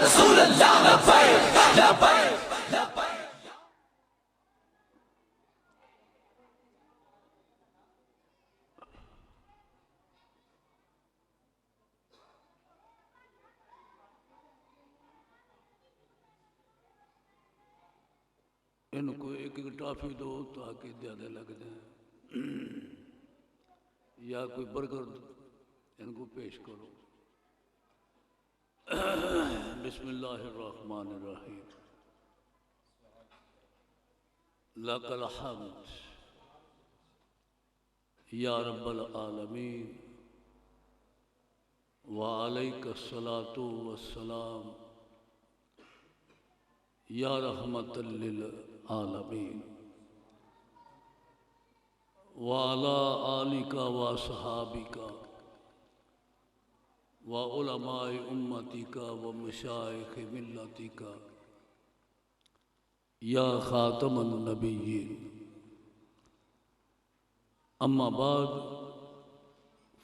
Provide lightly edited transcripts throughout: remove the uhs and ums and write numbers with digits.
रसूल अल्लाह लब्बैक लब्बैक लब्बैक। इनको एक एक टॉफी दो ताकि ज़्यादा लग जाए, या कोई बर्गर इनको पेश करो। बिस्मिल्लाहिर्रहमानिर्रहीम। लकल हम्द या रब्बल आलमीन व अलैकस्सलातु वस्सलाम या रहमतल लिल आलमीन व अला आलिका व सहाबिका व उलमाए उम्मतिका व मशाइख मिल्लतिका या खातमन नबिय्यीन। अम्मा बाद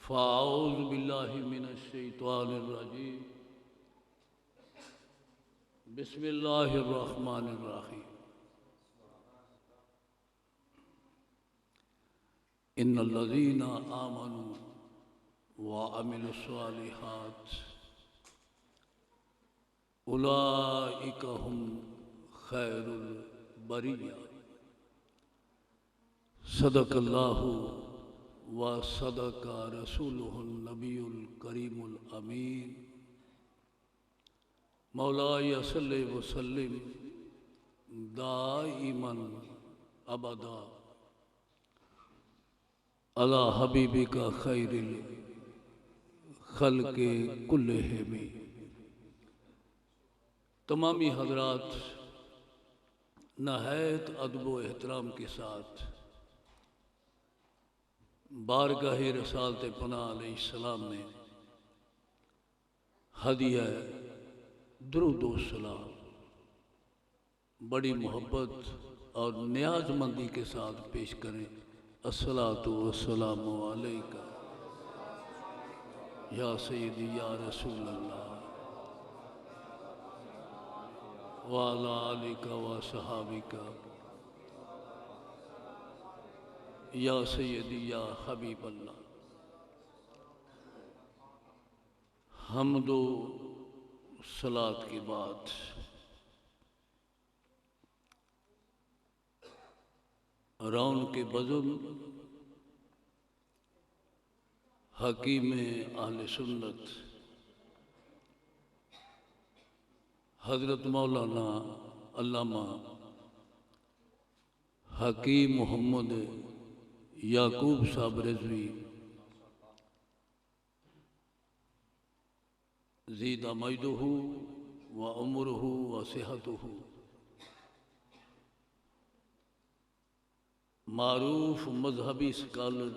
फ़ाऊज़ु बिल्लाहि मिनश शैतानिर रजीम। बिस्मिल्लाहिर्रहमानिर्रहीम। इन्नल्लज़ीना आमनू व अमिलुस्सालिहात उलाइका हुम खैरुल बरिया। सदकल्लाहु व सदका रसूलुहुन नबियुल करीमुल अमीन। मौलाय सल्लि व सल्लिम दाइमन अबदा अला हबीबिका खैरिल खल्क़ि कुल्लिहिम। तमामी हज़रात नहायत अदब व एहतराम के साथ बारगाह रसालत पनाह अलैहिस्सलाम में हदिया दुरूद व सलाम बड़ी मोहब्बत और न्याजमंदी के साथ पेश करें। अस्सलातु वस्सलामु अलैका या सय्यदी या रसूल अल्लाह व अला आलिका व सहाबिका या सय्यदी या हबीब अल्लाह। हम्दो सलात के बाद रौन के बज़ुर्ग हकीम अहले सुन्नत हज़रत मौलाना अल्लामा हकीम मोहम्मद याकूब साहब रिज़वी ज़ीदा मजदुहु व उम्रुहु व सेहतुहु मारूफ मजहबी स्कॉलर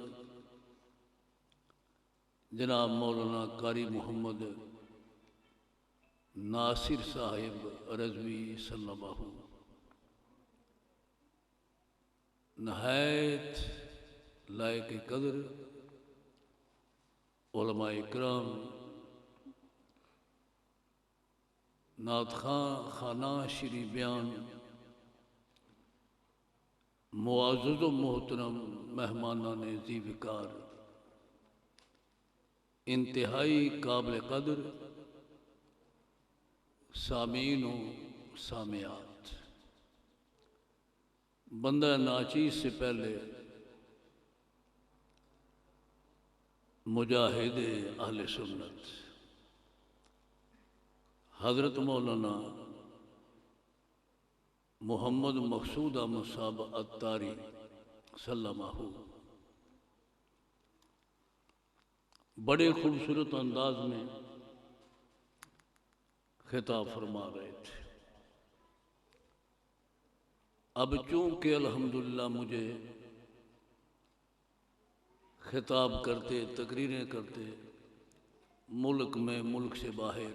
जनाब मौलाना कारी मोहम्मद नासिर साहिब रज़वी सल्लल्लाहु नहायत लायक कदर उलमा इकराम नात खाना श्री बयान मुआज़्ज़ज़ व मोहतरम मेहमानान ज़ीवकार इंतहाई काबिल कदर सामीन व सामियात। बंदा नाचीज़ से पहले मुजाहिद अहले सुन्नत हज़रत मौलाना मोहम्मद मकसूद अहमद साहब अत्तारी सल्लल्लाहु बड़े खूबसूरत अंदाज में खिताब फरमा रहे थे। अब चूँकि अल्हम्दुलिल्लाह मुझे खिताब करते तकरीरें करते मुल्क में मुल्क से बाहर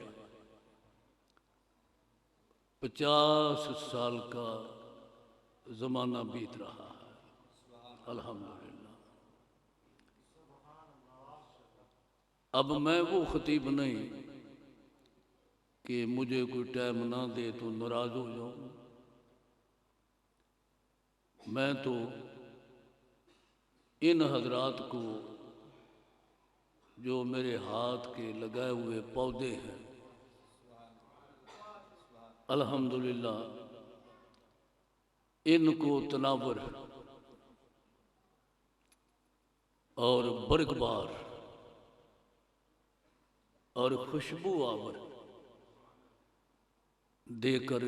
50 साल का ज़माना बीत रहा है अल्हम्दुलिल्लाह। अब मैं वो खतीब नहीं कि मुझे कोई टाइम ना दे तो नाराज हो जाऊं। मैं तो इन हजरात को जो मेरे हाथ के लगाए हुए पौधे हैं, अल्हम्दुलिल्लाह इनको तनावर और बरकबार और खुशबू आवर देकर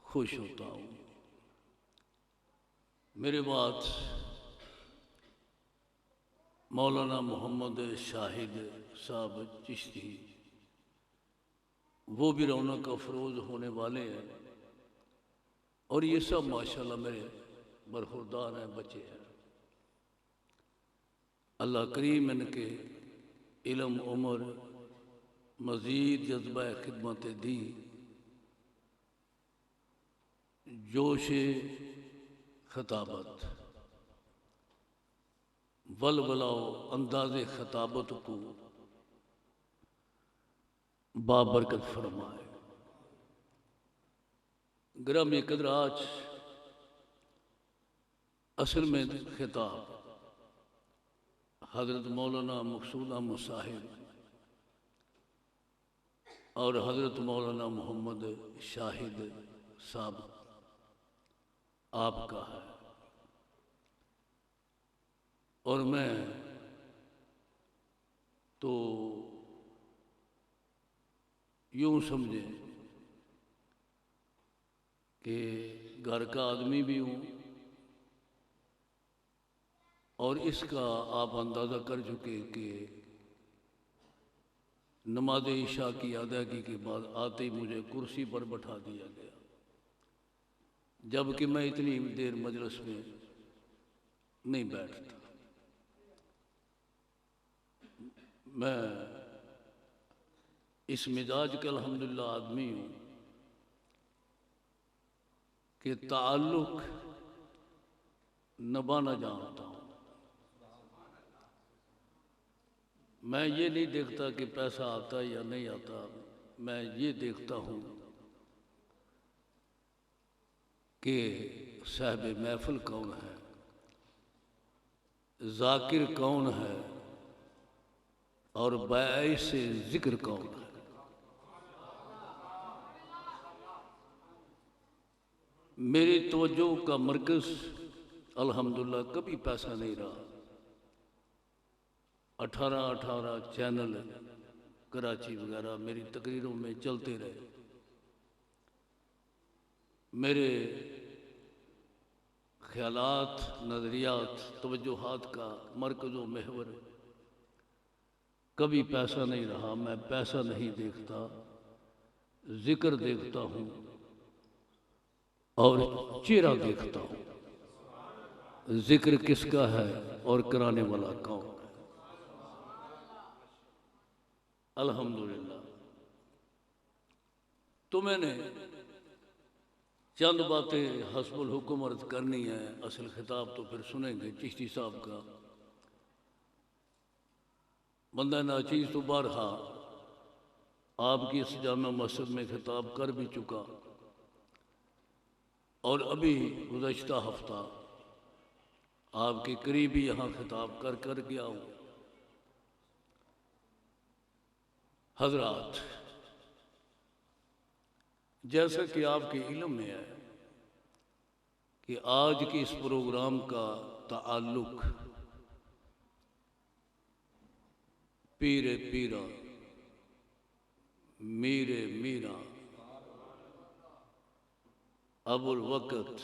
खुश होता हूँ। मेरे बाद मौलाना मोहम्मद शाहिद साहब चिश्ती, वो भी रौनक अफरोज होने वाले हैं। और ये सब माशाल्लाह मेरे बरखुरदार हैं, बच्चे हैं। अल्लाह करीम इनके इल्म उम्र मज़ीद जज्बा खिदमत दी, जोश खताबत वलवलाओ अंदाज खताबत को बाबरकत फरमाए। ग्रामी कदर आज असल में खिताब हज़रत मौलाना मकसूद अहमद साहिब और हज़रत मौलाना मोहम्मद शाहिद साहब आपका है। और मैं तो यूं समझे कि घर का आदमी भी हूँ, और इसका आप अंदाज़ा कर चुके कि नमाज इशा की अदायगी के बाद आते ही मुझे कुर्सी पर बैठा दिया गया, जबकि मैं इतनी देर मजलिस में नहीं बैठता। मैं इस मिजाज का अल्हम्दुलिल्लाह आदमी हूँ कि ताल्लुक नभाना जानता हूँ। मैं ये नहीं देखता कि पैसा आता है या नहीं आता, मैं ये देखता हूँ कि साहिब महफिल कौन है, जाकिर कौन है और बाइस से जिक्र कौन है। मेरी तवज्जो का मरकज़ अल्हम्दुलिल्लाह कभी पैसा नहीं रहा। 18 चैनल कराची वगैरह मेरी तकरीरों में चलते रहे। मेरे ख्यालात, नज़रियात, तवज्जुहात का मरकज़ व महवर कभी पैसा नहीं रहा। मैं पैसा नहीं देखता, जिक्र देखता हूँ और चेहरा देखता हूँ। जिक्र किसका है और कराने वाला कौन है। अल्हम्दुलिल्लाह। तो मैंने चंद बातें हस्बुल हुक्म अर्ज करनी है। असल खिताब तो फिर सुनेंगे चिश्ती साहब का। बंदा नाचीज़ तो बारहा आपकी इस जामा मस्जिद में खिताब कर भी चुका, और अभी गुज़श्ता हफ्ता आपके करीब ही यहाँ खिताब कर गया हूँ। हजरात, जैसा कि आपके इल्म में है कि आज के इस प्रोग्राम का ताल्लुक पीरे पीरा मीरे मीरा अबुल वक़्त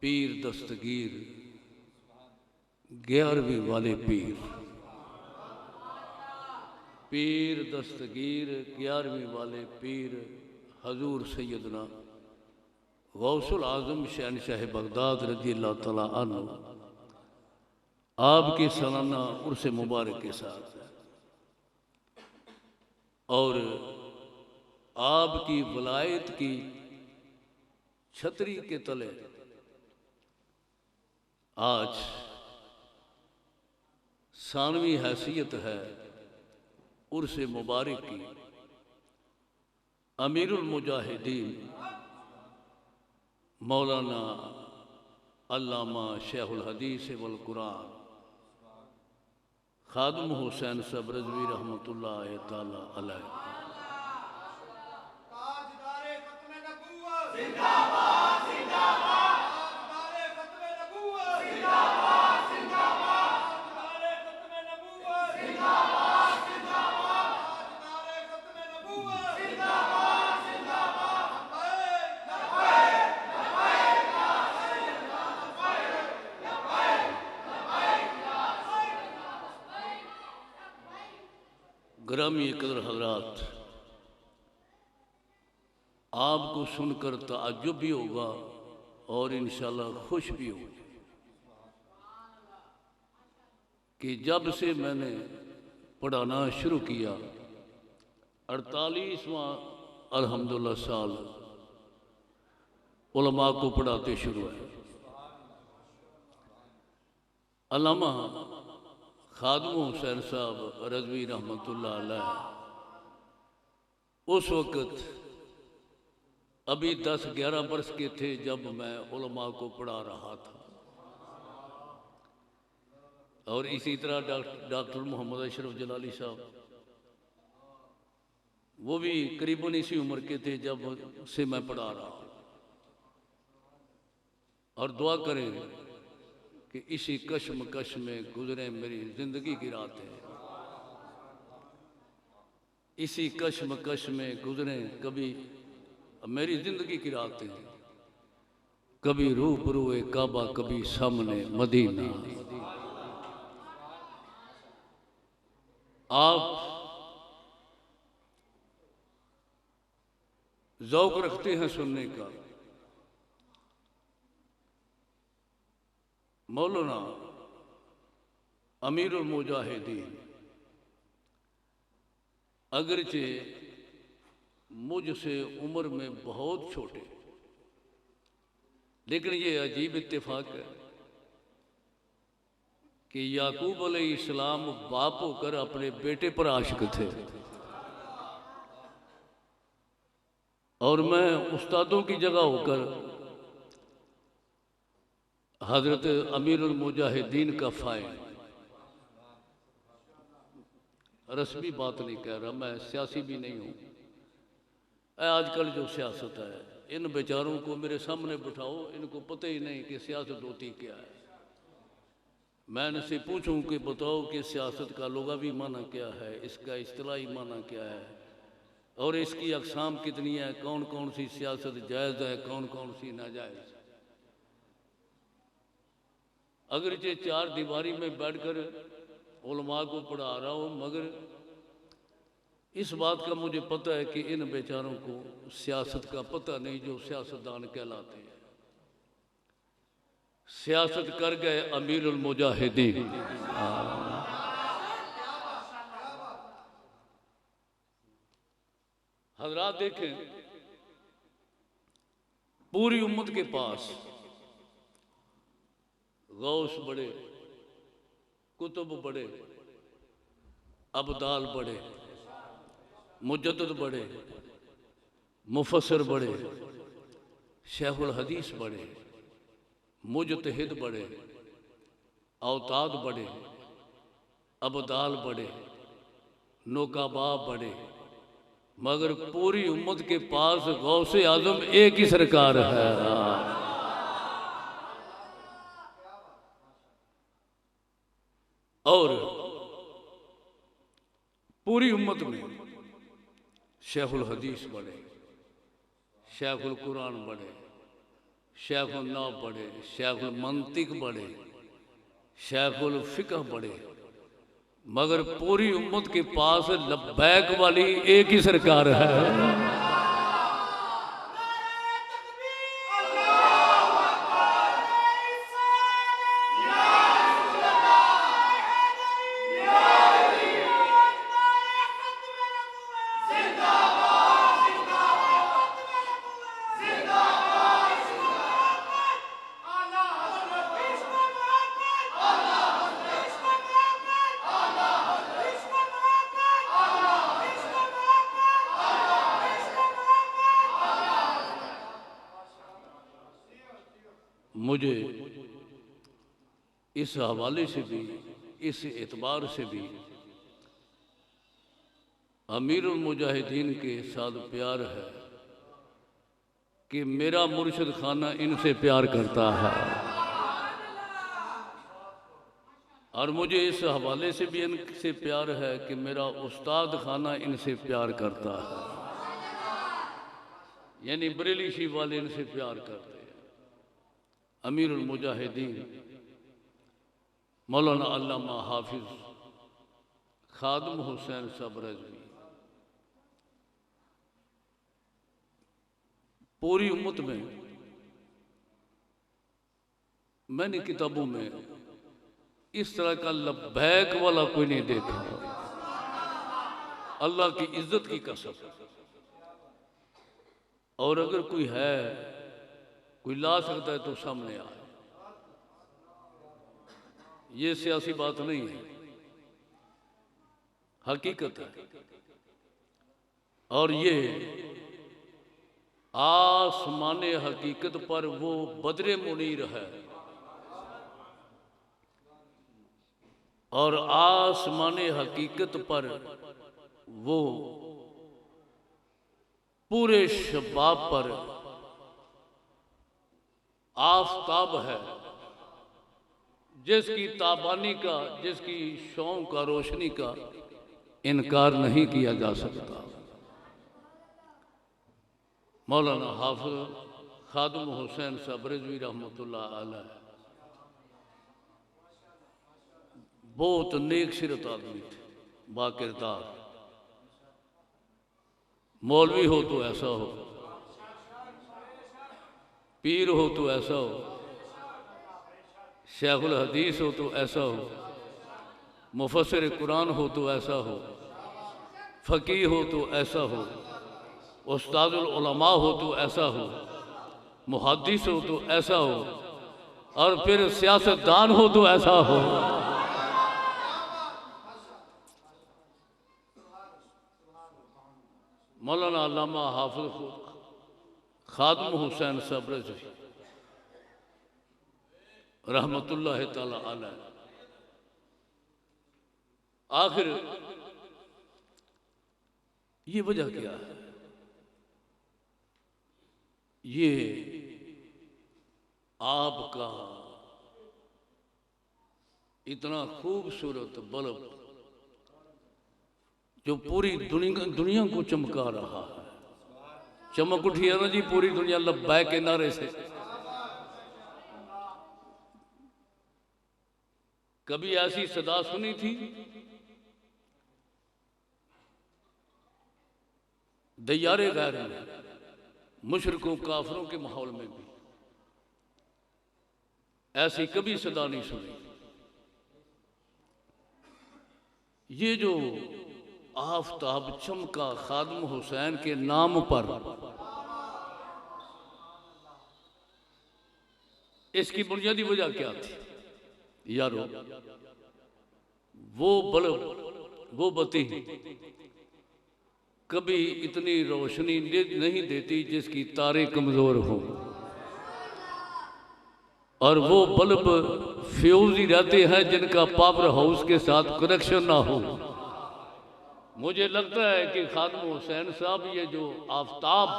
पीर दस्तगीर 11वीं वाले पीर दस्तगीर 11वीं वाले पीर हजूर सैयदना गौसुल आज़म शहनशाह बगदाद रज़ियल्लाहु तआला अन्हु आपके सालाना उर्स मुबारक के साथ, और आपकी वलायत की छतरी के तले आज सानवी हैसियत है उर्स मुबारक की। अमीरुल मुजाहिदीन मौलाना अल्लामा शेखुल हदीस वल कुरान खादम हुसैन साहब रज़वी रहमतुल्लाह ताला अलैह ग्रामी कदर हजरात, आपको सुनकर ताज्जुब भी होगा और इंशाल्लाह खुश भी होगा कि जब से मैंने पढ़ाना शुरू किया 48वां अल्हम्दुलिल्लाह साल उलमा को पढ़ाते शुरू है। अल्लामा खादम हुसैन साहब रज़वी रहमतुल्लाह अलैह उस वक़्त अभी 10-11 बरस के थे जब मैं उलमा को पढ़ा रहा था। और इसी तरह डॉक्टर मोहम्मद अशरफ जलाली साहब वो भी करीबन इसी उम्र के थे जब से मैं पढ़ा रहा हूँ। और दुआ करें कि इसी कश्मकश में गुजरे मेरी जिंदगी की रातें, इसी कश्मकश में गुजरे कभी मेरी जिंदगी की रातें, कभी रूबरूए काबा कभी सामने मदीना। आप ज़ौक़ रखते हैं सुनने का। मौलाना अमीरुल मुजाहिदीन अगरचे मुझसे उम्र में बहुत छोटे, लेकिन ये अजीब इत्तेफाक है कि याकूब अलैहिस्सलाम बाप होकर अपने बेटे पर आशिक थे और मैं उस्तादों की जगह होकर हजरत अमीरुल मुजाहिदीन का फ़ाइल, रस्मी बात नहीं कह रहा, मैं सियासी भी नहीं हूँ। आजकल जो सियासत है, इन बेचारों को मेरे सामने बिठाओ, इनको पता ही नहीं कि सियासत होती क्या है। मैं इनसे पूछूं कि बताओ कि सियासत का लुग़वी माना क्या है, इसका इस्तिलाही माना क्या है और इसकी अक़साम कितनी है, कौन कौन सी सियासत जायज़ है, कौन कौन सी नाजायज़। अगर ये 4 दीवारी में बैठकर उलमा को पढ़ा रहा हूँ, मगर इस बात का मुझे पता है कि इन बेचारों को सियासत का पता नहीं जो सियासतदान कहलाते हैं। सियासत कर गए अमीरुल मुजाहिदीन। हजरात देखें, पूरी उम्मत के पास गौस बड़े, कुतुब बड़े, अबदाल बड़े, मुजद्दिद बड़े, मुफस्सिर बड़े, शेखुल हदीस बड़े, मुजतहिद बड़े, औताद बड़े, अबदाल बड़े, नौकाबा बड़े, मगर पूरी उम्मत के पास गौसे आजम एक ही सरकार है। और पूरी उम्मत में शेखुल हदीस बड़े, शेखुल कुरान बड़े, शेखुल नाव बड़े, शेखुल मंतिक बड़े, शेखुल फ़िक़ह बड़े, मगर पूरी उम्मत के पास लब्बैक वाली एक ही सरकार है। मुझे इस हवाले से भी, इस एतबार से भी अमीरुल मुजाहिदीन के साथ प्यार है कि मेरा मुर्शिद खाना इनसे प्यार करता है, और मुझे इस हवाले से भी इनसे प्यार है कि मेरा उस्ताद खाना इनसे प्यार करता है, यानी बरेली शीफ वाले इनसे प्यार करते हैं। अमीरुल मुजाहिदीन मौलाना अल्लामा हाफिज खादम हुसैन साहब रिजवी पूरी उम्मत में, मैंने किताबों में इस तरह का लब्बैक वाला कोई नहीं देखा। अल्लाह की इज्जत की कसम, और अगर कोई है, कोई ला सकता है तो सामने आए। ये सियासी बात नहीं है, हकीकत है। और ये आसमाने हकीकत पर वो बदरे मुनीर है, और आसमाने हकीकत पर वो पूरे शबाब पर आफताब है, जिसकी ताबानी का, जिसकी शौक का, रोशनी का इनकार नहीं किया जा सकता। मौलाना हाफिज खादम हुसैन साहब रिजवी रहमतुल्लाह अलैह बहुत नेक सिरत आदमी थे, बाकिरदार। मौलवी हो तो ऐसा हो, पीर हो तो ऐसा हो, शेखुल हदीस हो तो ऐसा हो, मुफस्सिर कुरान हो तो ऐसा हो, फ़कीह हो तो ऐसा हो, उस्तादुल उलमा हो तो ऐसा हो, मुहद्दिस हो तो ऐसा हो, और फिर सियासतदान हो तो ऐसा हो। मौलाना अल्लामा हाफिज खादम हुसैन साहब रिजवी रहमतुल्लाह ताला अलैह, आखिर ये वजह क्या है? ये आपका इतना खूबसूरत बल्ब जो पूरी दुनिया को चमका रहा है, चमक उठी है ना जी पूरी दुनिया लब्बैक के नारे से। कभी ऐसी सदा सुनी थी? दयारे गैर में, मुशरिकों काफिरों के माहौल में भी ऐसी कभी सदा नहीं सुनी। ये जो आफताब चमका खादम हुसैन के नाम पर, इसकी बुनियादी वजह क्या थी यारो? वो बल्ब, वो बत्ती कभी इतनी रोशनी नहीं देती जिसकी तारे कमजोर हो, और वो बल्ब फ्यूज ही रहते हैं जिनका पावर हाउस के साथ कनेक्शन ना हो। मुझे लगता है कि खादम हुसैन साहब ये जो आफताब,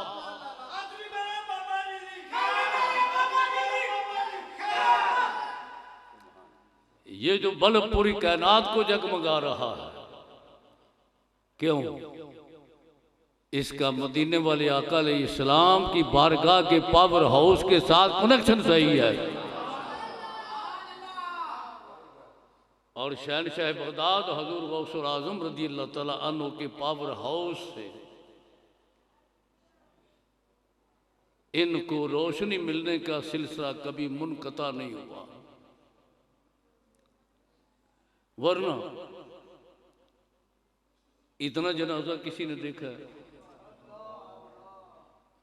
ये जो बल्ब पूरी कायनात को जगमगा रहा है, क्यों? इसका मदीने वाले आका अलैहिस्सलाम की बारगाह के पावर हाउस के साथ कनेक्शन सही है। और शहनशाह बगदाद हजूर गौसुल आजम रज़ी अल्लाह तआला अन्हु के पावर हाउस से इनको रोशनी मिलने का सिलसिला कभी मुनक़ता नहीं हुआ। वरना इतना जनाजा किसी ने देखा है?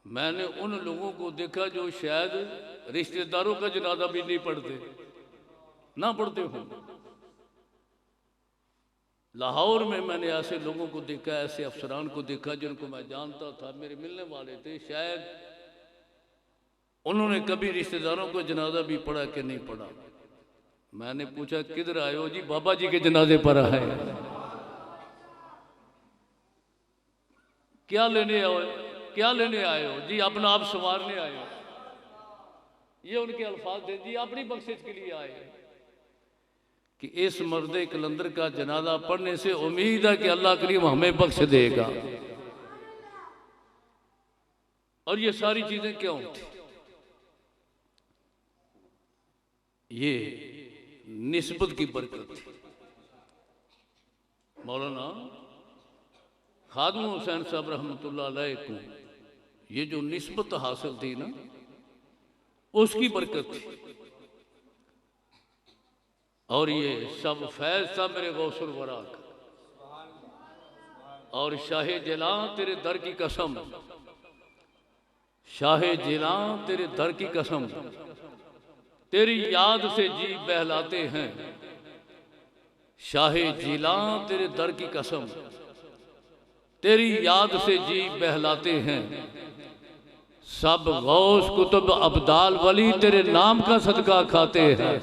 मैंने उन लोगों को देखा जो शायद रिश्तेदारों का जनाजा भी नहीं पढ़ते, ना पढ़ते हों। लाहौर में मैंने ऐसे लोगों को देखा, ऐसे अफसरान को देखा जिनको मैं जानता था, मेरे मिलने वाले थे, शायद उन्होंने कभी रिश्तेदारों को जनाजा भी पढ़ा कि नहीं पढ़ा। मैंने पूछा किधर आए हो जी? बाबा जी के जनाजे पर आए। क्या लेने आए हो? क्या लेने आए हो जी? अपना आप संवारने आए हो। ये उनके अल्फाज थे जी, अपनी बख्शिश के लिए आए कि इस मर्द कलंदर का जनाजा पढ़ने से उम्मीद है कि अल्लाह करीम हमें बख्श देगा। और ये सारी चीजें क्यों थी? ये निस्बत की बरकत थी। मौलाना खादिम हुसैन साहब रहमतुल्लाह अलैह को ये जो निस्बत हासिल थी ना, उसकी बरकत थी। और ये सब फैज था मेरे गौसुल वरा का। और शाहे जिलां तेरे दर की कसम, शाहे जिलां तेरे दर की कसम, तेरी याद से जी बहलाते हैं। शाहे जिलां तेरे दर की कसम, तेरी याद से जी बहलाते हैं। सब गौस कुतुब अब्दाल वली तेरे नाम का सदका खाते हैं।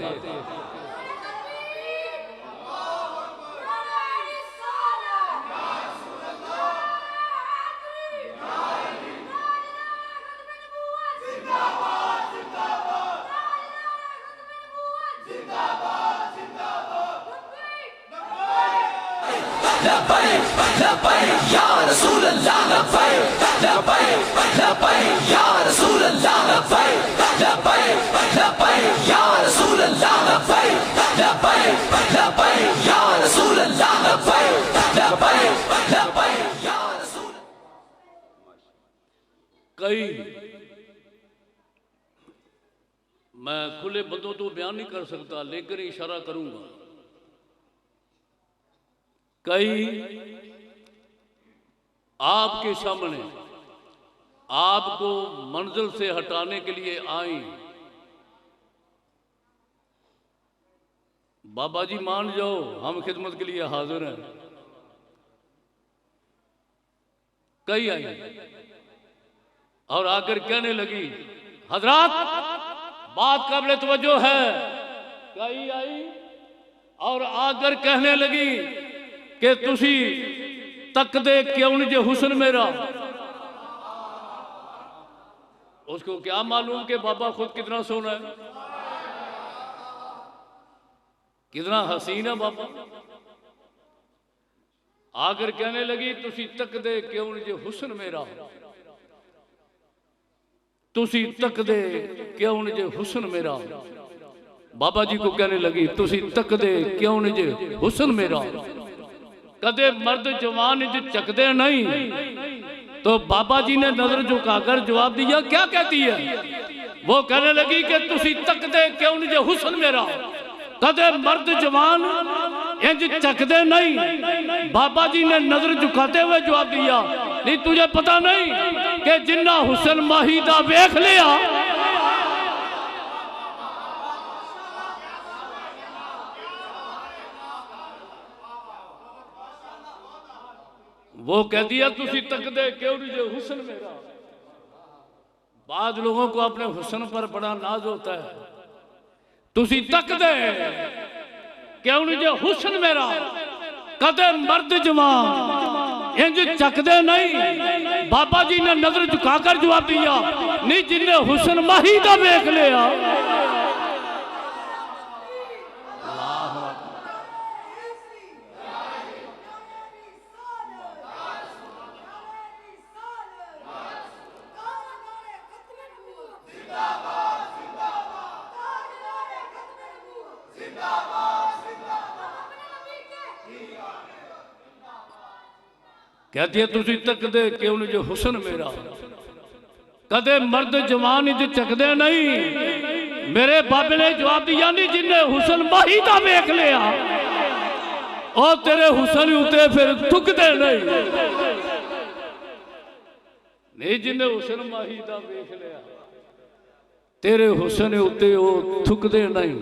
लब्बैक लब्बैक या रसूल अल्लाह, लब्बैक लब्बैक लब्बैक या रसूल अल्लाह, लब्बैक लब्बैक लब्बैक या रसूल अल्लाह, लब्बैक लब्बैक लब्बैक या रसूल अल्लाह, लब्बैक लब्बैक लब्बैक या रसूल। कई मैं खुले बंदों तो बयान नहीं कर सकता, लेकिन इशारा करूंगा। कई आपके सामने आपको मंजिल से हटाने के लिए आई। बाबा जी मान जाओ, हम खिदमत के लिए हाजिर हैं। कई आई और आकर कहने लगी, हजरात बात काबिल तवज्जो है। कई आई और आकर कहने लगी कि तुसी तकदे क्यों नहीं जे हुस्न मेरा। उसको क्या मालूम कि बाबा खुद कितना सोना है, कितना हसीन है बाबा। आकर कहने लगी तुसी तकदे क्यों नहीं जे हुस्न मेरा, तुसी तकदे क्यों नहीं जे हुस्न मेरा। बाबा जी को कहने लगी तुसी तकदे क्यों नहीं जे हुस्न मेरा। कदे मर्द जवान च चकदे नहीं। तो बाबा जी ने नजर झुकाकर जवाब दिया, क्या कहती है? वो कहने लगी कि तुसी तकदे क्यों नहीं जे हुस्न मेरा, कदे मर्द जवान इंज चकदे नहीं। बाबा जी ने नजर झुकाते हुए जवाब दिया, नहीं तुझे पता नहीं कि जिन्ना हुस्न माही दा वेख लिया, वो कह दिया तुसी तकदे क्यों नहीं जे हुस्न मेरा। बाद लोगों को अपने हुस्न पर बड़ा नाज होता है। तुसी तकदे क्यों नहीं जे हुस्न मेरा, कदे मर्द जवान इंज चकदे नहीं। बाबा जी ने नजर झुकाकर जवाब दिया, नहीं जिन्ने हुस्न माही दा वेख लिया। कहती है तुसी तकदे क्यों नहीं जो हुस्न मेरा, कदे मर्द जवान इंज चकदे नहीं। मेरे बाबे ने जवाब दिया, नहीं जिन्हें हुस्न माही दा वेख लिया, और तेरे हुस्न उते फिर थुकदे नहीं। नहीं जिन्हें हुस्न माही दा वेख लिया, तेरे हुस्न उते वो थुकदे नहीं।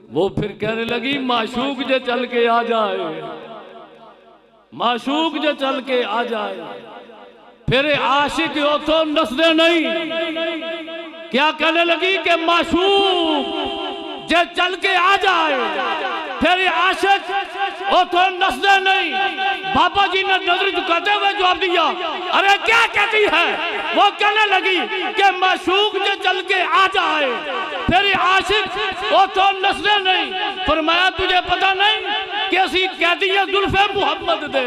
वो फिर कहने लगी माशूक जे चल के आ जाए, माशूक जो चल के आ जाए, फिर आशिक हो तो नसदे नहीं। क्या कहने लगी कि माशूक जे चल के आ जाए, फिर आशिक हो तो नसदे नहीं। बाबा जी ने नजर झुकाते हुए जवाब दिया, अरे क्या कहती है? वो कहने लगी कि माशूक जे चल के आ जाए, फिर आशिक हो तो नसदे नहीं। फरमाया तुझे पता नहीं कि असी कहती है जुल्फे मुहम्मद दे।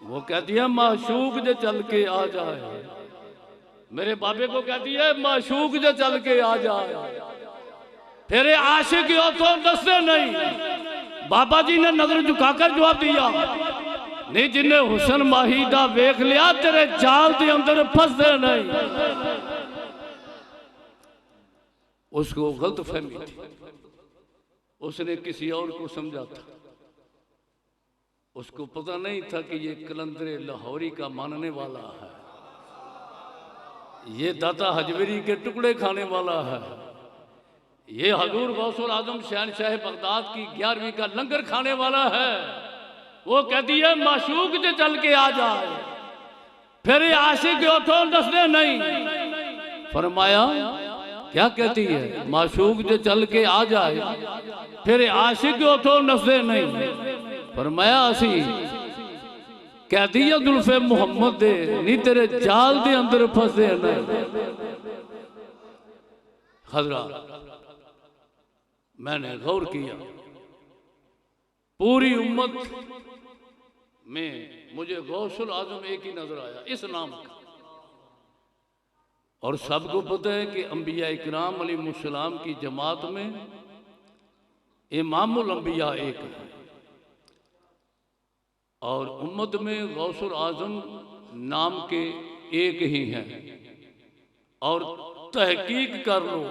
वो कहती है माशूक जो चल के आ जाए, मेरे बाबे को कहती है माशूक जो चल के आ जाए, फिर आशिक हो तो नसदे नहीं। बाबा जी ने नजर झुकाकर जवाब दिया, नहीं जिन्हें हुसन माही दा वेख लिया तेरे जाल के अंदर फंसदे नहीं। उसको गलत फहमी थी, उसने किसी और को समझा था। उसको पता नहीं था कि ये कलंदरे लाहौरी का मानने वाला है, ये दाता हजवेरी के टुकड़े खाने वाला है, ये हजूर गौसुल आजम शहनशाह बगदाद की 11वीं का लंगर खाने वाला है। वो कहती है माशूक जो चल के आ जाए, फिर आशिक हो तो नसदे नहीं। फरमाया क्या कहती है? माशूक जो चल के आ जाए, फिर आशिक हो तो नसदे नहीं। फरमाया असी कहती है जुल्फे मुहम्मद दे, नहीं तेरे जाल दे अंदर फंसदे नहीं। हजरात मैंने गौर किया, पूरी उम्मत में मुझे गौसुल आजम एक ही नजर आया इस नाम का। और सबको पता है कि अंबिया इकराम अलैहिस्सलाम की जमात में इमामुल अंबिया एक है, और उम्मत में गौसुल आजम नाम के एक ही हैं। और तहकीक कर लो,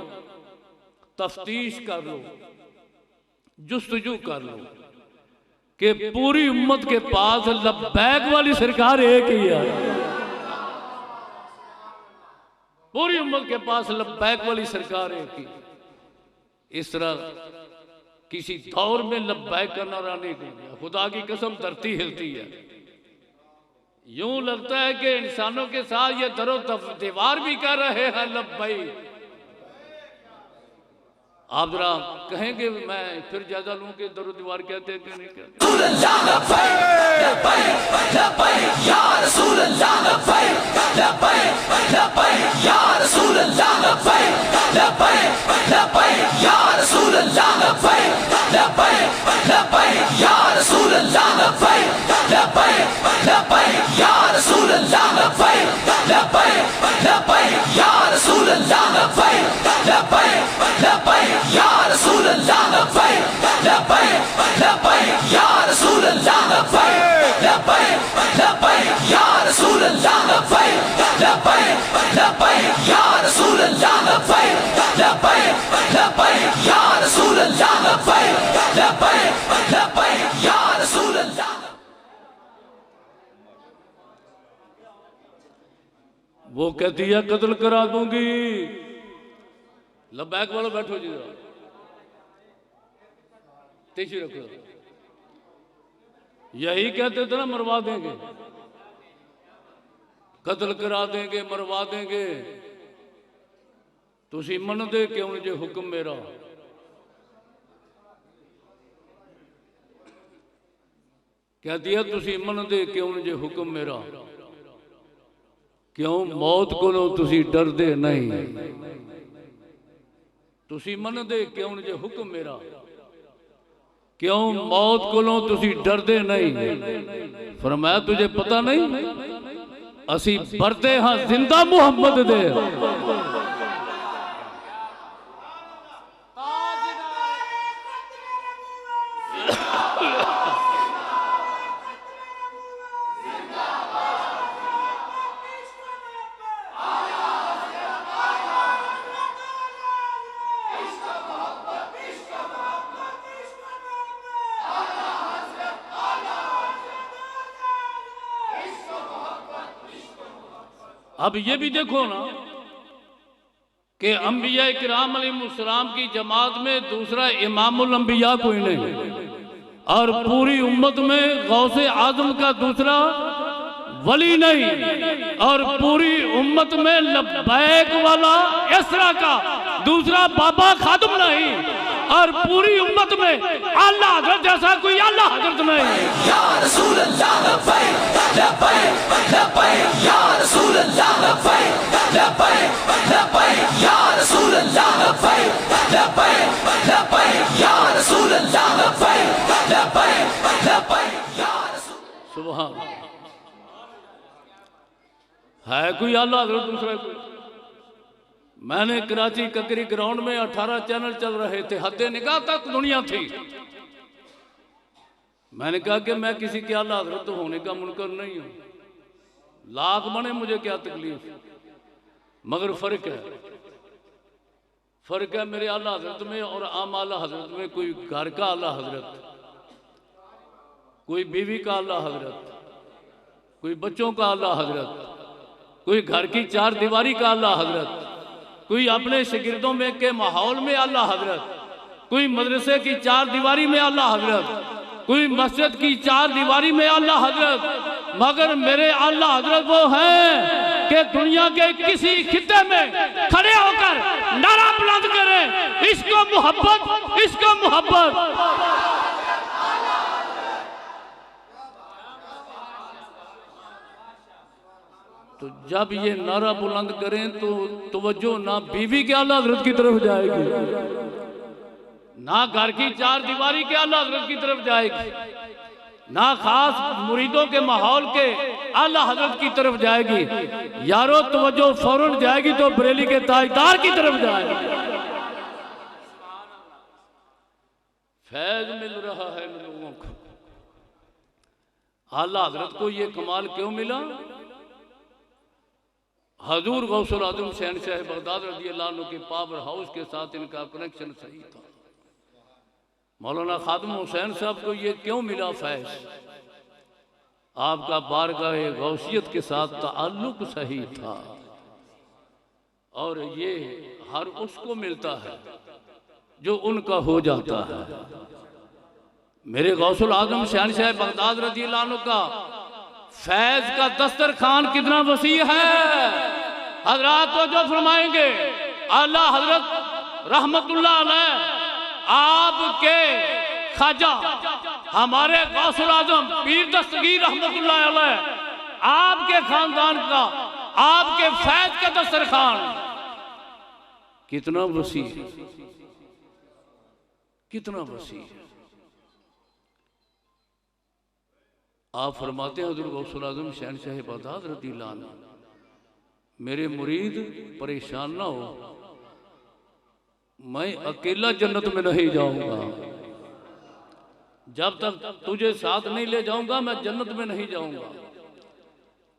तफ्तीश कर लो, जुस्तजू कर लो कि पूरी उम्मत के पास लब्बैक वाली सरकार एक ही है। पूरी उम्मत के पास लब्बैक वाली सरकार एक ही। इस तरह किसी दौर में लब्बैक करना रानी को, खुदा की कसम धरती हिलती है। यूं लगता है कि इंसानों के साथ ये दरो दीवार भी कर रहे हैं लब्बैक। आप जरा कहेंगे, मैं फिर ज्यादा लूं कि दरो दीवार कहते हैं कि नहीं कहते? वो कहती है कत्ल करा दूंगी। लब्बैक वालों बैठो जी, तेजी रखो। यही कहते थे ना मरवा देंगे, कत्ल करा देंगे, मरवा देंगे। तुसी मनदे क्यों जे हुक्म मेरा? कहती है तुसी मनदे क्यों जे हुक्म मेरा? क्यों मौत कोलों तुसी डरदे नहीं? तुसी मनदे क्यों जे हुक्म मेरा? क्यों मौत कोलों तुसी डरदे नहीं? फरमाया तुझे पता नहीं असी भरते हाँ जिंदा मुहम्मद दे। अब ये भी देखो ना कि अंबिया किराम अलैहिस्सलाम की जमात में दूसरा इमामुल अंबिया कोई नहीं। और पूरी उम्मत में गौसे आजम का दूसरा वली नहीं, और पूरी उम्मत में लब्बैक वाला इसरा का दूसरा बाबा खादुम नहीं, और पूरी उम्मत में आला हजरत जैसा कोई आला हजरत नहीं। या रसूल अल्लाह लब्बैक लब्बैक लब्बैक या रसूल अल्लाह लब्बैक लब्बैक लब्बैक या रसूल अल्लाह लब्बैक लब्बैक लब्बैक या रसूल अल्लाह लब्बैक लब्बैक लब्बैक या रसूल। सुभान अल्लाह। है कोई आला हजरत दूसरा कोई? मैंने कराची ककरी ग्राउंड में 18 चैनल चल रहे थे, हद्दे निगाह तक दुनिया थी। मैंने कहा कि मैं किसी के आला हजरत होने का मुनकर नहीं हूं, लाख बने मुझे क्या तकलीफ, मगर फर्क है मेरे आला हजरत में और आम आला हजरत में। कोई घर का आला हजरत, कोई बीवी का आला हजरत, कोई बच्चों का आला हजरत, कोई घर की चार दीवारी का अल्लाह हजरत, कोई अपने शागिर्दों में के माहौल में अल्लाह हजरत, कोई मदरसे की चार दीवारी में अल्लाह हजरत, कोई मस्जिद की चार दीवारी में अल्लाह हजरत। मगर मेरे अल्लाह हजरत वो हैं कि दुनिया के किसी खित्ते में खड़े होकर नारा बुलंद करें, इसको मोहब्बत, इसको मोहब्बत। तो जब ये नारा बुलंद करें तो तवज्जो ना बीवी के आला हजरत की तरफ जाएगी, ना घर की चार दीवारी के आला हजरत की तरफ जाएगी, ना खास मुरीदों के माहौल के आला हजरत की तरफ जाएगी। यारो तवज्जो फौरन जाएगी तो बरेली के ताजदार की तरफ जाएगी। फैज मिल रहा है लोगों को। आला हजरत को ये कमाल क्यों मिला? हजूर गौसुल आजम शहनशाह बगदाद रज़ी अल्लाह अन्हु के पावर हाउस के साथ इनका कनेक्शन सही था। मौलाना खादिम हुसैन साहब को ये क्यों मिला फैज? आपका बारगाह गौसियत के साथ ताल्लुक सही था, और ये हर उसको मिलता है जो उनका हो जाता है। मेरे गौसुल आजम शहनशाह बगदाद रज़ी अल्लाह अन्हु का फैज का दस्तरखान कितना वसी है। हजरात तो जो फरमाएंगे, आला हजरत रहमतुल्लाह अलैह आपके खाजा हमारे गौसुल आजम पीर दस्तगीर रहमतुल्लाह अलैह, आपके खानदान का, आपके फैज का दस्तरखान कितना वसी है, कितना वसी है। आप फरमाते हैं हज़रत गौसुल आज़म शहनशाह बगदाद रज़ियल्लाहु अन्हु, मेरे मुरीद परेशान ना हो, मैं अकेला जन्नत में नहीं जाऊंगा, जब तक तुझे साथ नहीं ले जाऊंगा मैं जन्नत में नहीं जाऊंगा।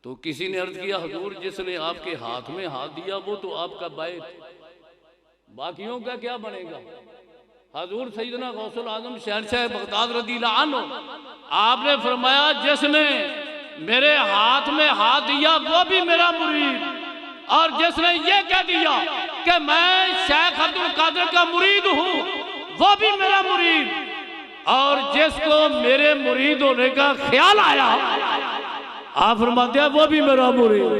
तो किसी ने अर्ज किया, हुजूर जिसने आपके हाथ में हाथ दिया वो तो आपका बैत, बाकियों का क्या बनेगा? हजूर सैयदना गौसुल आजम शहनशाह बगदाद रज़ियल्लाहु अन्हु आपने फरमाया, जिसने मेरे हाथ में हाथ दिया वो भी मेरा मुरीद, और जिसने ये कह दिया कि मैं शेख अब्दुल कादिर का मुरीद हूं वो भी मेरा मुरीद, और जिसको मेरे मुरीद होने का ख्याल आया आप फरमाते हैं वो भी मेरा मुरीद।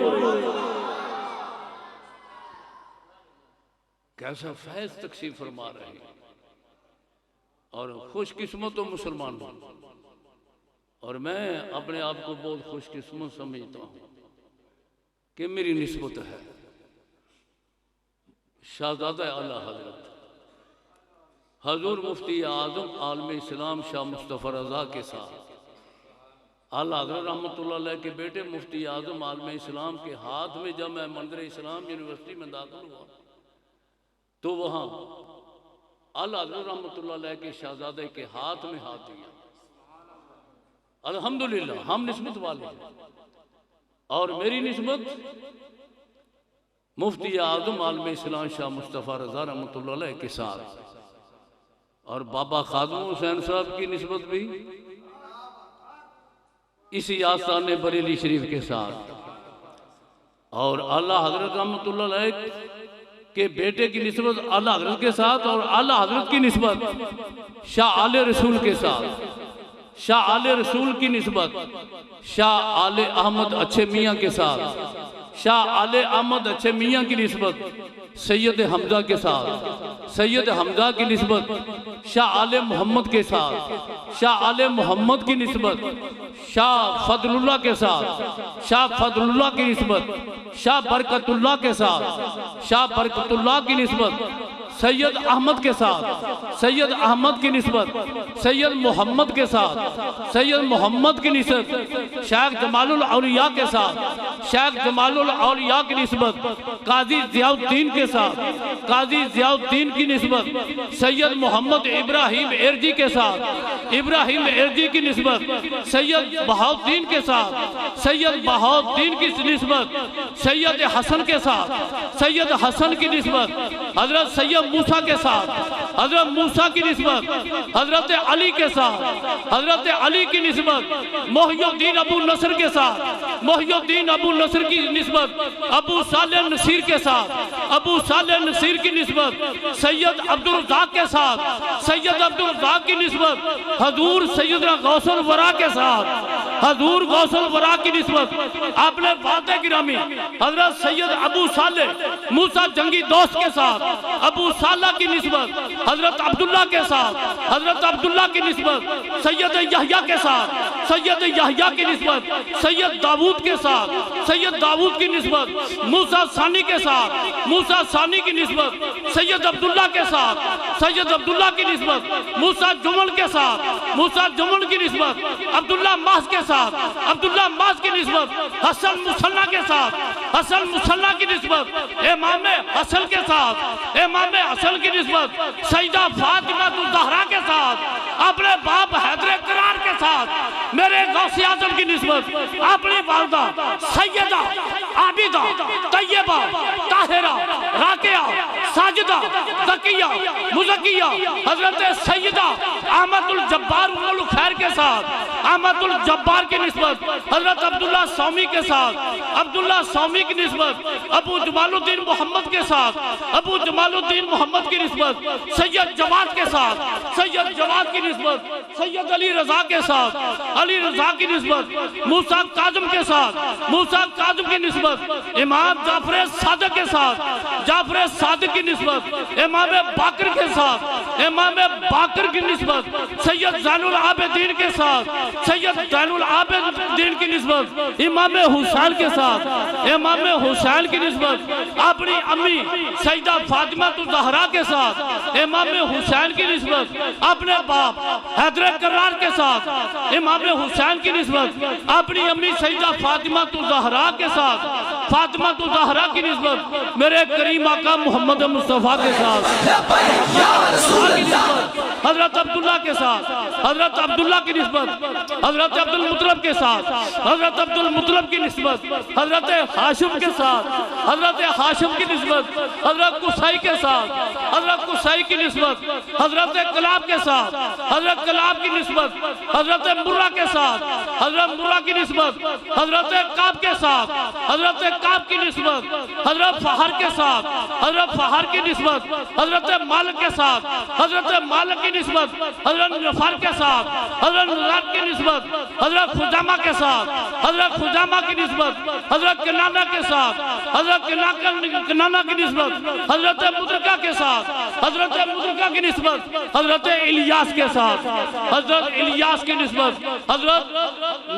कैसा फैज तकसीम फरमा रहे हैं। और खुशकिस्मत तो मुसलमान हूं, और मैं अपने आप को बहुत खुशकिस्मत समझता हूं कि मेरी निस्बत है शाहज़ादा आला हजरत हजूर मुफ्ती आज़म आलम इस्लाम शाह मुस्तफ़ा रज़ा के साथ आला हजरत रहमतुल्लाह अलैह के बेटे मुफ्ती आज़म आलम इस्लाम के हाथ में जब मैं मंदिर इस्लाम यूनिवर्सिटी में दाखिल हुआ तो वहाँ आला हज़रत रहमतुल्लाह अलैह के शहजादे के हाथ में हाथ दिया। अल्हम्दुलिल्लाह हम निस्बत वाले हैं, और मेरी निस्बत मुफ्ती आज़म आलम इस्लाम शाह मुस्तफ़ा रज़ा रहमतुल्लाह अलैह के साथ, और बाबा खादिम हुसैन साहब की निस्बत भी इसी आस्थान बरेली शरीफ के साथ, और आला हज़रत रहमतुल्लाह अलैह के बेटे की निस्बत आला हज़रत के साथ, और आला हज़रत की निस्बत शाह आले रसूल के साथ। शाह आले रसूल की निस्बत शाह आले अहमद अच्छे मियाँ के साथ, शाह आले अहमद अच्छे मियाँ की निस्बत सैयद हमजा के साथ, सैयद हमजा की निस्बत शाह आले मोहम्मद के साथ, शाह आले मोहम्मद की निस्बत शाह फजलुल्लाह के साथ, शाह फजलुल्लाह की निस्बत शाह बरकतुल्लाह के साथ, शाह बरकतुल्लाह की निस्बत सैयद अहमद के साथ, सैयद अहमद की निस्बत सैयद मोहम्मद के साथ, सैयद मोहम्मद की निस्बत शेख जमालुल औलिया के साथ, शेख जमालुल औलिया की निस्बत काजी जियाउद्दीन के साथ, काजी जियाउद्दीन की निस्बत सैयद मोहम्मद इब्राहिम एरजी के साथ, इब्राहिम एरजी की निस्बत सैयद बहाउद्दीन के साथ, सैयद बहाउद्दीन की निस्बत सैयद हसन के साथ, सैयद हसन की निस्बत हजरत सैयद मूसा के साथ, हजरत मूसा की निस्बत हजरत अली के साथ, हजरत अली की निस्बत मोहिउद्दीन अबू नसर के साथ, मोहिउद्दीन अबू नसर की निस्बत अबू सालेह नसीर के साथ, अबू सालेह नसीर की निस्बत सैयद अब्दुल रज़ाक के साथ, सैयद अब्दुल रज़ाक की निस्बत हजूर सैयदना गौसुल वरा के साथ, हजूर गौसुल वरा की निस्बत आपने वादे गिरामी हजरत सैयद अबू सालेह मूसा जंगी दोस्त के साथ, अबू साला की निस्बत हजरत अब्दुल्ला के साथ, हजरत अब्दुल्ला की निस्बत सैयद यहया के साथ, सैयद यहया की निस्बत सैयद दाऊद के साथ, सैयद दाऊद की निस्बत मूसा सानी के साथ, मूसा सानी की निस्बत सैयद अब्दुल्ला के साथ, सैयद अब्दुल्ला की निस्बत मूसा जुमल के साथ, मूसा जुमल की निस्बत अब्दुल्ला मास के साथ, अब्दुल्ला मास की निस्बत हसन मुसन्ना के साथ, हसन मुसन्ना की निस्बत इमाम हसन के साथ, इमाम हसन की निस्बत सैयदा फातिमा ज़हरा के साथ, अपने बाप हैदर करार के साथ, मेरे गौसे आज़म की निस्बत अपनी वालदा सैयदा आबिदा तैयबा ताहिरा राकिया साजिदा ज़किया मुज़किया हजरत सैयदा अहमदुल जब्बार उल खैर के साथ, अहमदुल जब्बार की निस्बत हजरत अब्दुल्ला सौमी के साथ, अब्दुल्ला सौमी की निस्बत अबू जमालुद्दीन मोहम्मद के साथ, अबू जमालुद्दीन मोहम्मद की निस्बत सैयद जवाद के साथ, सैयद जवाद की निस्बत सैयद अली रजा के साथ, अली रजा की निस्बत मूसा काज़िम के साथ, मूसा काज़िम की निस्बत इमाम जाफर सादिक के साथ, जाफर सादिक की निस्बत इमाम बाकर के साथ, इमाम बाकर की निस्बत सैयद ज़ैनुल आबिदीन के साथ, सैयद ज़ैनुल आबिदीन की निस्बत इमाम हुसैन के साथ, इमाम हुसैन की निस्बत अपनी अम्मी सैयदा फातिमा ज़हरा के साथ, इमाम हुसैन की निस्बत अपने बाप हैदर करार के साथ, इमाम हुसैन की निस्बत अपनी अम्मी सैयदा फातिमा ज़हरा के साथ, फातिमा ज़हरा की निस्बत मेरे करीम आका मोहम्मद मुस्तफ़ा के साथ, हजरत अब्दुल्ला के साथ, हजरत अब्दुल्ला की निस्बत हजरत अब्दुल मुतलब के साथ, हजरत अब्दुल मुतलब की निस्बत हजरत हाशिम के साथ, हजरत हाशिम की निस्बत हजरत कुसाई के साथ, हजरत कुसाई की निस्बत हजरत कलाब के साथ, हजरत कलाब की निस्बत हजरत मुर्रा के साथ, हजरत मुर्रा की निस्बत हजरत काब के साथ, हजरत काब की निस्बत हजरत फहर के साथ, हजरत फहर की निस्बत हजरत मालिक के साथ, हजरत मालिक की निस्बत हजरत नफर के साथ, हजरत नज़र की निस्बत हजरत खुजामा के साथ, हजरत खुजामा की निस्बत हजरत किनाना के साथ, हजरत किनाना की निस्बत हजरत मुद्रिका के साथ, हजरत मुद्रिका की निस्बत हजरत इलियास के साथ, हजरत इलियास की निस्बत हजरत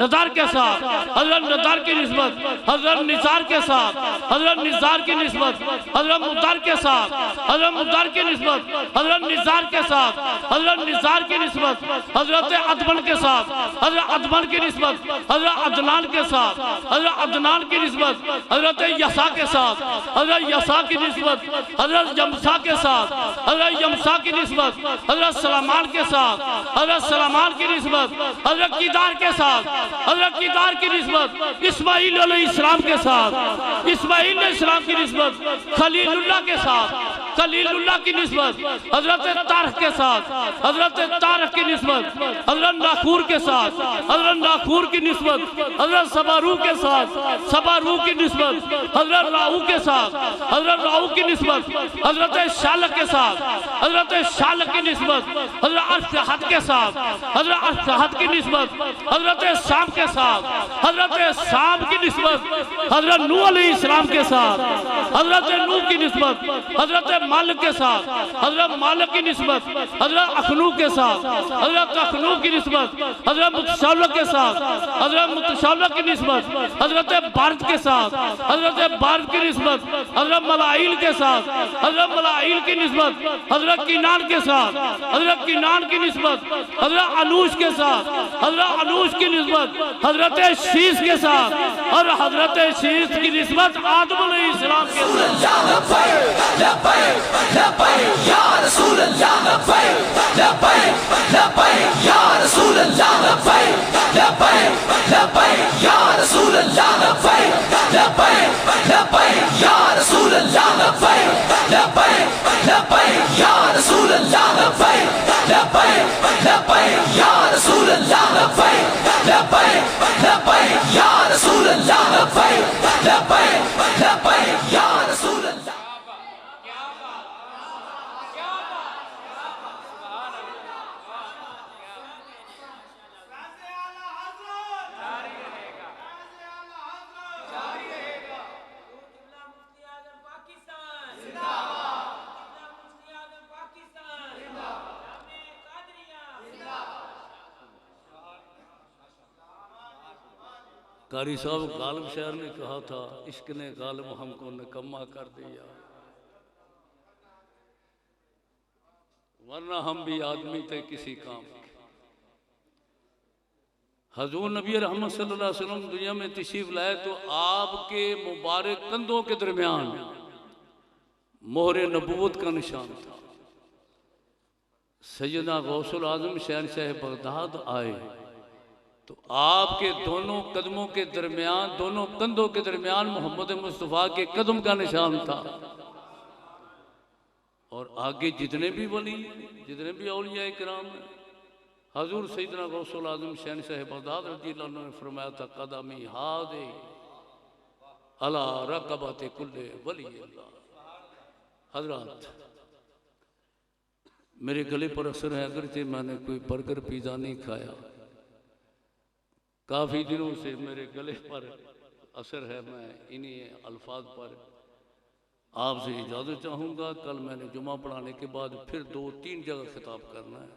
नज़ार के साथ, हजरत नज़ार की निस्बत हजरत निज़ार के साथ, हजरत निज़ार की निस्बत हजरत मुद्दार के साथ, हजरत मुद्दार की निस्बत हजरत निज़ार के साथ, हजरत निज़ार की निस्बत हजरत अदमन के साथ, हजरत अदमन की निस्बत हजरत अदनान के साथ, हजरत अदनान की निस्बत हजरत यसा के साथ, हजरत यसा की निस्बत हजरत यमसा के साथ, हजरत यमसा की निस्बत हजरत सलामान के साथ, हजरत सलामान की निस्बत हजरत कीदार के साथ, हजरत कीदार की निस्बत इस्माईल अलैहिस्सलाम के साथ, इस्माईल अलैहिस्सलाम की निस्बत खलीलुल्लाह के साथ, खलीलुल्लाह की निस्बत हजरत तारक के साथ, हजरत तारक की निस्बत हजरत नाखूर के साथ, हजरत नाखूर की निस्बत हजरत सबारू के साथ, सबारू की निस्बत हजरत राहू के साथ, हजरत राहू की निस्बत हजरत शालक के साथ, हजरत शालक की निस्बत हजरत अरसहद के साथ, हजरत अरसहद की निस्बत हजरत शाम के साथ, हजरत शाम की निस्बत हजरत नूह अलैहिस्सलाम के साथ, हजरत नूह की निस्बत हजरत मालिक के साथ, हजरत मालिक की निस्बत हजरत अखनूक के साथ, हजरत अखनूक की निस्बत हजरत मुतशालक के साथ, हजरत मुतशालक की निस्बत हजरत बारद के साथ, हजरत बारद की निस्बत हजरत मलाइल के साथ, हजरत मलाइल की निस्बत हजरत किनान के साथ, हजरत किनान की निस्बत हजरत अनूश के साथ, हजरत अनूश की निस्बत हजरत शीश के साथ और हजरत शीश की निस्बत आदम अलैहिस्सलाम के साथ। कारी साहब गालिब शायर ने कहा था, इश्क ने गालिब हमको निकम्मा कर दिया, वरना हम भी आदमी थे किसी काम के। हजूर नबी रहमत सल्लल्लाहु अलैहि वसल्लम दुनिया में तशरीफ लाए तो आपके मुबारक कंधों के दरमियान मोहरे नबूवत का निशान था। सैयदना गौसुल आजम शहंशाह बगदाद आए तो आपके दोनों कदमों के दरमियान, दोनों कंधों के दरमियान मोहम्मद मुस्तफ़ा के कदम का निशान था। और आगे जितने भी वली, जितने भी औलिया इकराम हैं, हजूर सैयदना गौसुल आजम शहंशाह बगदाद रज़ियल्लाहु अन्हु ने फरमाया था, कदमी हादे अला रक़बत कुल्ले वली अल्लाह। हजरत मेरे गले पर असर है, अगरचे मैंने कोई बर्गर पिज़्ज़ा नहीं खाया, काफ़ी दिनों से मेरे गले पर असर है, मैं इन्हीं अल्फाज पर आपसे इजाज़त चाहूँगा। कल मैंने जुमा पढ़ाने के बाद फिर 2-3 जगह खिताब करना है।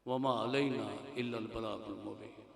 वमा अलैना इल्लल बलागुल मुबीन।